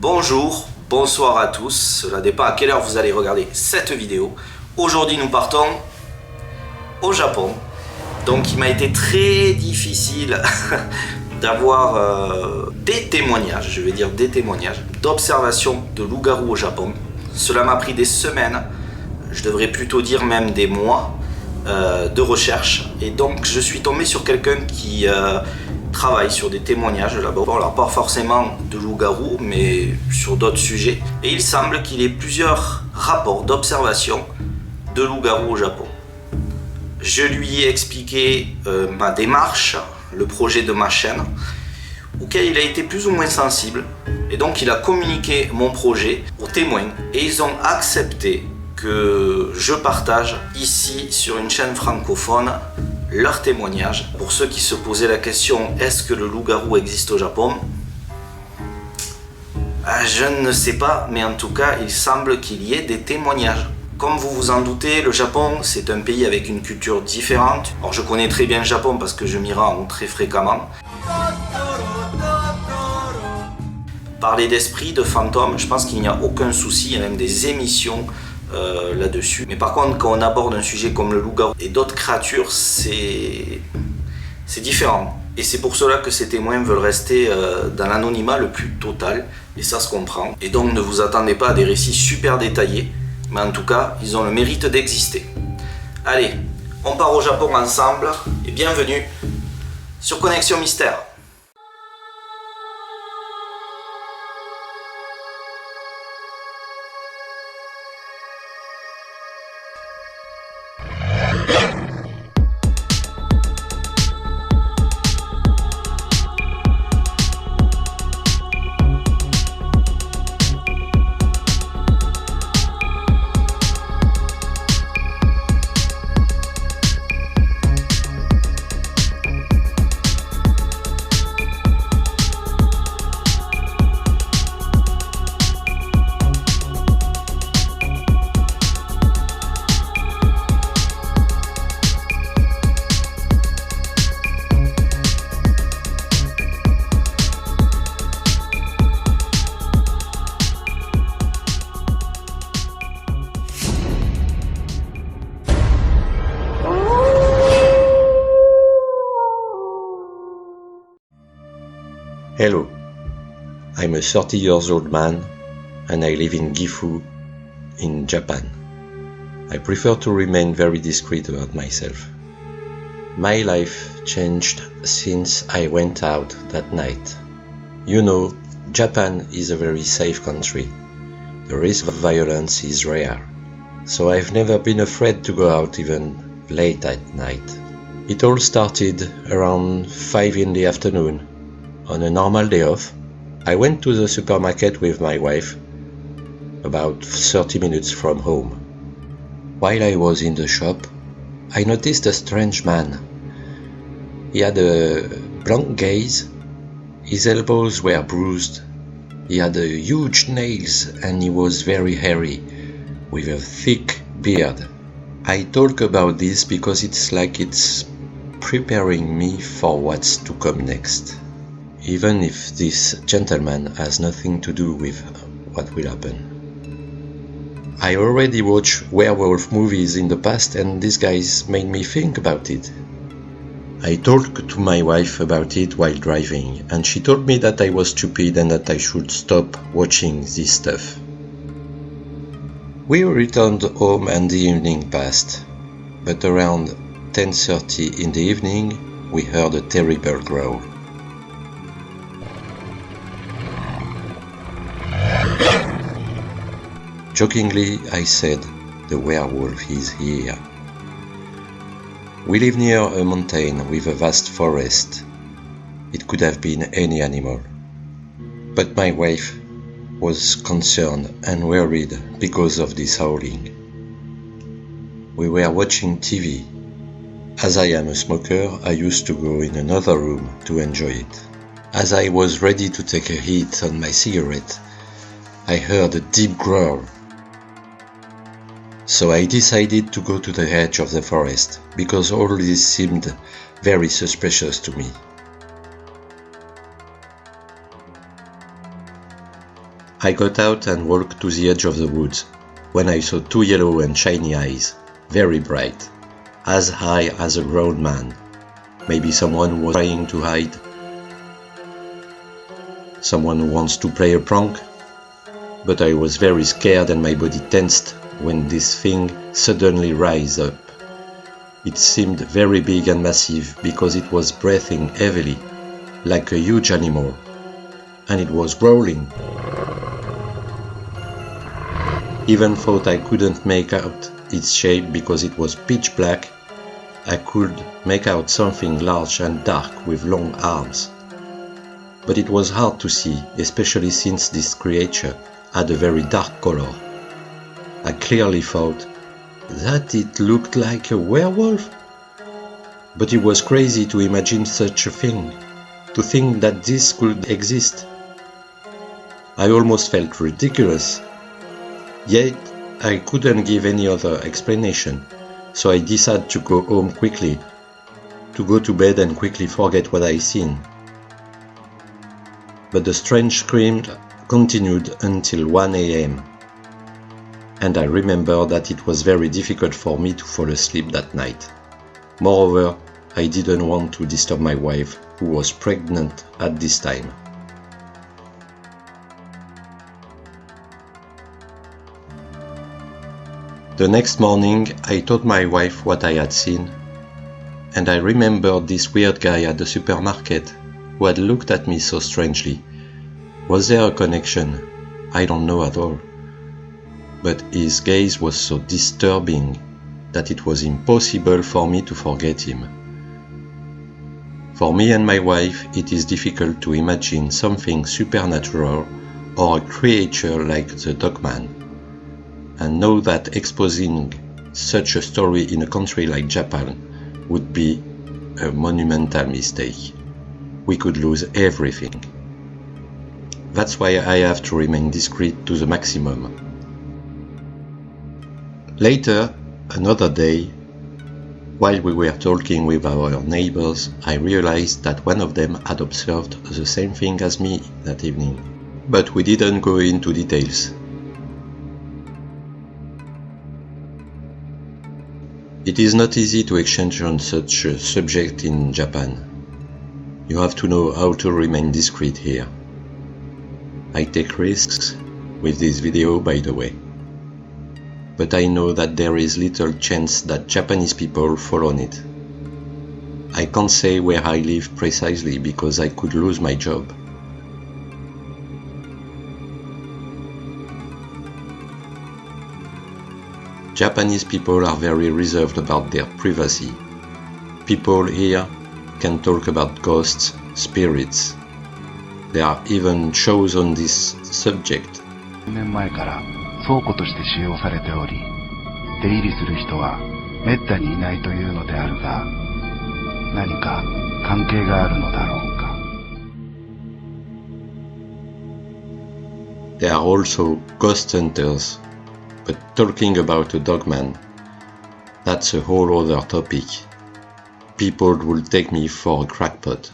Bonjour, bonsoir à tous, cela dépend à quelle heure vous allez regarder cette vidéo. Aujourd'hui nous partons au Japon, donc il m'a été très difficile d'avoir des témoignages, je vais dire des témoignages, d'observation de loups-garous au Japon. Cela m'a pris des semaines, je devrais plutôt dire même des mois de recherche, et donc je suis tombé sur quelqu'un qui travaille sur des témoignages là-bas. Bon, alors pas forcément de loups-garous, mais sur d'autres sujets. Et il semble qu'il y ait plusieurs rapports d'observation de loups-garous au Japon. Je lui ai expliqué ma démarche, le projet de ma chaîne, auquel il a été plus ou moins sensible. Et donc il a communiqué mon projet aux témoins. Et ils ont accepté que je partage ici sur une chaîne francophone leurs témoignages. Pour ceux qui se posaient la question, est-ce que le loup-garou existe au Japon? Je ne sais pas, mais en tout cas, il semble qu'il y ait des témoignages. Comme vous vous en doutez, le Japon, c'est un pays avec une culture différente. Alors je connais très bien le Japon parce que je m'y rends très fréquemment. Parler d'esprit, de fantômes, je pense qu'il n'y a aucun souci, il y a même des émissions là-dessus. Mais par contre, quand on aborde un sujet comme le loup-garou et d'autres créatures, c'est différent. Et c'est pour cela que ces témoins veulent rester dans l'anonymat le plus total, et ça se comprend. Et donc ne vous attendez pas à des récits super détaillés, mais en tout cas, ils ont le mérite d'exister. Allez, on part au Japon ensemble, et bienvenue sur Connexion Mystère. Hello, I'm a 30-year-old man and I live in Gifu in Japan. I prefer to remain very discreet about myself. My life changed since I went out that night. You know, Japan is a very safe country. The risk of violence is rare, so I've never been afraid to go out even late at night. It all started around 5 in the afternoon. On a normal day off, I went to the supermarket with my wife, about 30 minutes from home. While I was in the shop, I noticed a strange man. He had a blank gaze, his elbows were bruised, he had huge nails and he was very hairy, with a thick beard. I talk about this because it's like it's preparing me for what's to come next. Even if this gentleman has nothing to do with what will happen. I already watched werewolf movies in the past and these guys made me think about it. I talked to my wife about it while driving and she told me that I was stupid and that I should stop watching this stuff. We returned home and the evening passed, but around 10:30 in the evening we heard a terrible growl. Jokingly, I said, "The werewolf is here." We live near a mountain with a vast forest. It could have been any animal. But my wife was concerned and worried because of this howling. We were watching TV. As I am a smoker, I used to go in another room to enjoy it. As I was ready to take a hit on my cigarette, I heard a deep growl. So I decided to go to the edge of the forest, because all this seemed very suspicious to me. I got out and walked to the edge of the woods, when I saw two yellow and shiny eyes, very bright, as high as a grown man. Maybe someone was trying to hide. Someone who wants to play a prank. But I was very scared and my body tensed when this thing suddenly rose up. It seemed very big and massive because it was breathing heavily, like a huge animal, and it was growling. Even though I couldn't make out its shape because it was pitch black, I could make out something large and dark with long arms. But it was hard to see, especially since this creature had a very dark color. I clearly thought that it looked like a werewolf. But it was crazy to imagine such a thing, to think that this could exist. I almost felt ridiculous. Yet I couldn't give any other explanation, so I decided to go home quickly, to go to bed and quickly forget what I seen. But the strange scream continued until 1 a.m. And I remember that it was very difficult for me to fall asleep that night. Moreover, I didn't want to disturb my wife, who was pregnant at this time. The next morning, I told my wife what I had seen, and I remembered this weird guy at the supermarket who had looked at me so strangely. Was there a connection? I don't know at all. But his gaze was so disturbing that it was impossible for me to forget him. For me and my wife, it is difficult to imagine something supernatural or a creature like the Dogman, and know that exposing such a story in a country like Japan would be a monumental mistake. We could lose everything. That's why I have to remain discreet to the maximum. Later, another day, while we were talking with our neighbors, I realized that one of them had observed the same thing as me that evening. But we didn't go into details. It is not easy to exchange on such a subject in Japan. You have to know how to remain discreet here. I take risks with this video, by the way. But I know that there is little chance that Japanese people fall on it. I can't say where I live precisely because I could lose my job. Japanese people are very reserved about their privacy. People here can talk about ghosts, spirits. There are even shows on this subject. 年前から倉庫として使用されており、出入りする人はめったにいないというのであるが、何か関係があるのだろうか。There are also ghost hunters, but talking about a Dogman, that's a whole other topic. People will take me for a crackpot.